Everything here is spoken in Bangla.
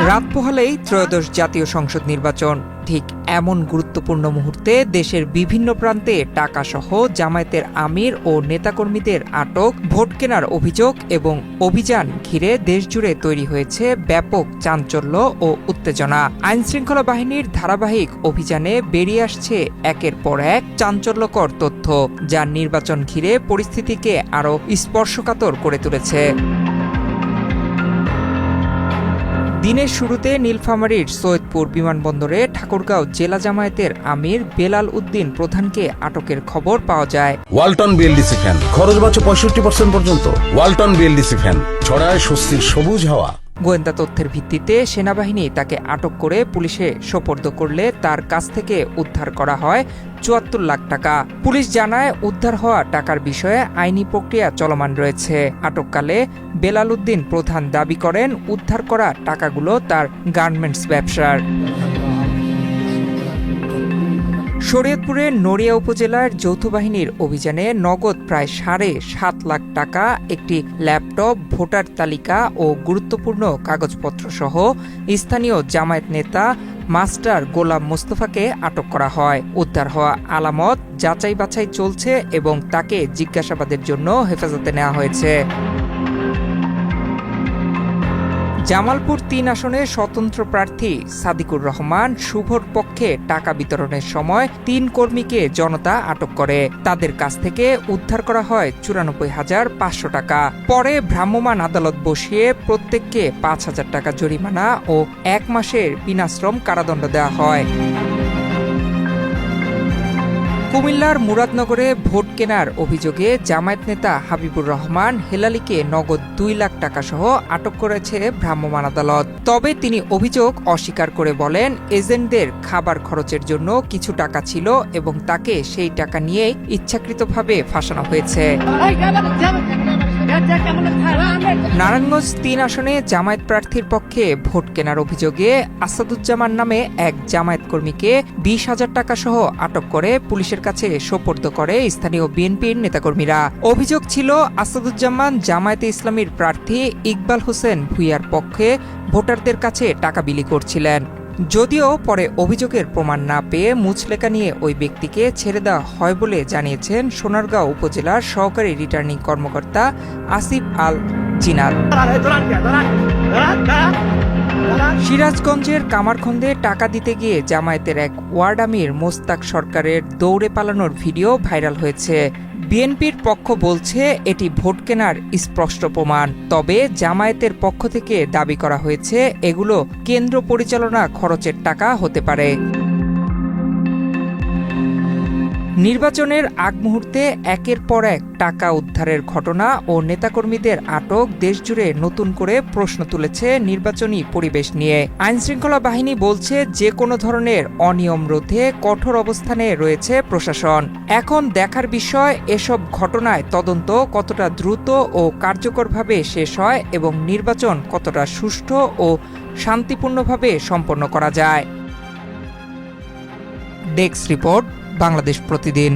রাত পোহালেই ত্রয়োদশ জাতীয় সংসদ নির্বাচন। ঠিক এমন গুরুত্বপূর্ণ মুহূর্তে দেশের বিভিন্ন প্রান্তে টাকাসহ জামায়াতের আমির ও নেতাকর্মীদের আটক, ভোট কেনার অভিযোগ এবং অভিযান ঘিরে দেশজুড়ে তৈরি হয়েছে ব্যাপক চাঞ্চল্য ও উত্তেজনা। আইনশৃঙ্খলা বাহিনীর ধারাবাহিক অভিযানে বেরিয়ে আসছে একের পর এক চাঞ্চল্যকর তথ্য, যা নির্বাচন ঘিরে পরিস্থিতিকে আরও স্পর্শকাতর করে তুলেছে। দিনের শুরুতে নীলফামারীর সৈয়দপুর বিমানবন্দরে ঠাকুরগাঁও জেলা জামায়াতের আমির বেলাল উদ্দিন প্রধানকে আটকের খবর পাওয়া যায়। ওয়ালটন বিএলডিসি ফ্যান খরচ বাঁচে 65% পর্যন্ত। ওয়ালটন বিএলডিসি ফ্যান ছড়ায় স্বস্তির সবুজ হাওয়া। গোয়েন্দা তথ্যের ভিত্তিতে সেনাবাহিনী তাকে আটক করে পুলিশে সোপর্দ করলে তার কাছ থেকে উদ্ধার করা হয় ৭৪ লাখ টাকা। পুলিশ জানায়, উদ্ধার হওয়া টাকার বিষয়ে আইনি প্রক্রিয়া চলমান রয়েছে। আটককালে বেলাল উদ্দিন প্রধান দাবি করেন, উদ্ধার করা টাকাগুলো তার গার্মেন্টস ব্যবসার। শরীয়তপুরের নড়িয়া উপজেলার যৌথ বাহিনীর অভিযানে নগদ প্রায় ৭.৫ লাখ টাকা, একটি ল্যাপটপ, ভোটার তালিকা ও গুরুত্বপূর্ণ কাগজপত্র সহ স্থানীয় জামায়াত নেতা মাস্টার গোলাম মোস্তফাকে আটক করা হয়। উদ্ধার হওয়া আলামত যাচাই বাছাই চলছে এবং তাকে জিজ্ঞাসাবাদের জন্য হেফাজতে নেওয়া হয়েছে। জামালপুর ৩ আসনে স্বতন্ত্র প্রার্থী সাদিকুর রহমান শুভর পক্ষে টাকা বিতরণের সময় ৩ কর্মীকে জনতা আটক করে। তাদের কাছ থেকে উদ্ধার করা হয় ৯৪,৫০০ টাকা। পরে ভ্রাম্যমাণ আদালত বসিয়ে প্রত্যেককে ৫,০০০ টাকা জরিমানা ও ১ মাসের বিনাশ্রম কারাদণ্ড দেওয়া হয়। কুমিল্লার মুরাদনগরে ভোট কেনার অভিযোগে জামায়াত নেতা হাবিবুর রহমান হেলালিকে নগদ ২ লাখ টাকা সহ আটক করেছে ভ্রাম্যমাণ আদালত। তবে তিনি অভিযোগ অস্বীকার করে বলেন, এজেন্টদের খাবার খরচের জন্য কিছু টাকা ছিল এবং তাকে সেই টাকা নিয়ে ইচ্ছাকৃতভাবে ফাঁসানো হয়েছে। নারায়ণগঞ্জ ৩ আসনে জামায়াত প্রার্থীর পক্ষে ভোট কেনার অভিযোগে আসাদুজ্জামান নামে এক জামায়াত কর্মীকে ২০,০০০ টাকা সহ আটক করে পুলিশের কাছে সোপর্দ করে স্থানীয় বিএনপির নেতাকর্মীরা। অভিযোগ ছিল, আসাদুজ্জামান জামায়াতে ইসলামীর প্রার্থী ইকবাল হোসেন ভূঁইয়ার পক্ষে ভোটারদের কাছে টাকা বিলি করছিলেন। যদিও পরে অভিযোগের প্রমাণ না পেয়ে মুচলেকা নিয়ে ওই ব্যক্তিকে ছেড়ে দেওয়া হয় বলে জানিয়েছেন সোনারগাঁও উপজেলার সহকারী রিটার্নিং কর্মকর্তা আসিফ আল জিনাদ। সিরাজগঞ্জের কামারখন্দে টাকা দিতে গিয়ে জামায়াতের এক ওয়ার্ড আমির মোস্তাক সরকারের দৌড়ে পালানোর ভিডিও ভাইরাল হয়েছে। বিএনপির পক্ষ বলছে এটি ভোট কেনার স্পষ্ট প্রমাণ। তবে জামায়াতের পক্ষ থেকে দাবি করা হয়েছে এগুলো কেন্দ্র পরিচালনা খরচের টাকা হতে পারে। নির্বাচনের আগ মুহূর্তে একের পর এক টাকা উদ্ধারের ঘটনা ও নেতাকর্মীদের আটক দেশজুড়ে নতুন করে প্রশ্ন তুলেছে নির্বাচনী পরিবেশ নিয়ে। আইনশৃঙ্খলা বাহিনী বলছে, যে কোনো ধরনের অনিয়ম রোধে কঠোর অবস্থানে রয়েছে প্রশাসন। এখন দেখার বিষয়, এসব ঘটনায় তদন্ত কতটা দ্রুত ও কার্যকরভাবে শেষ হয় এবং নির্বাচন কতটা সুষ্ঠু ও শান্তিপূর্ণভাবে সম্পন্ন করা যায়। ডেস্ক রিপোর্ট, বাংলাদেশ প্রতিদিন।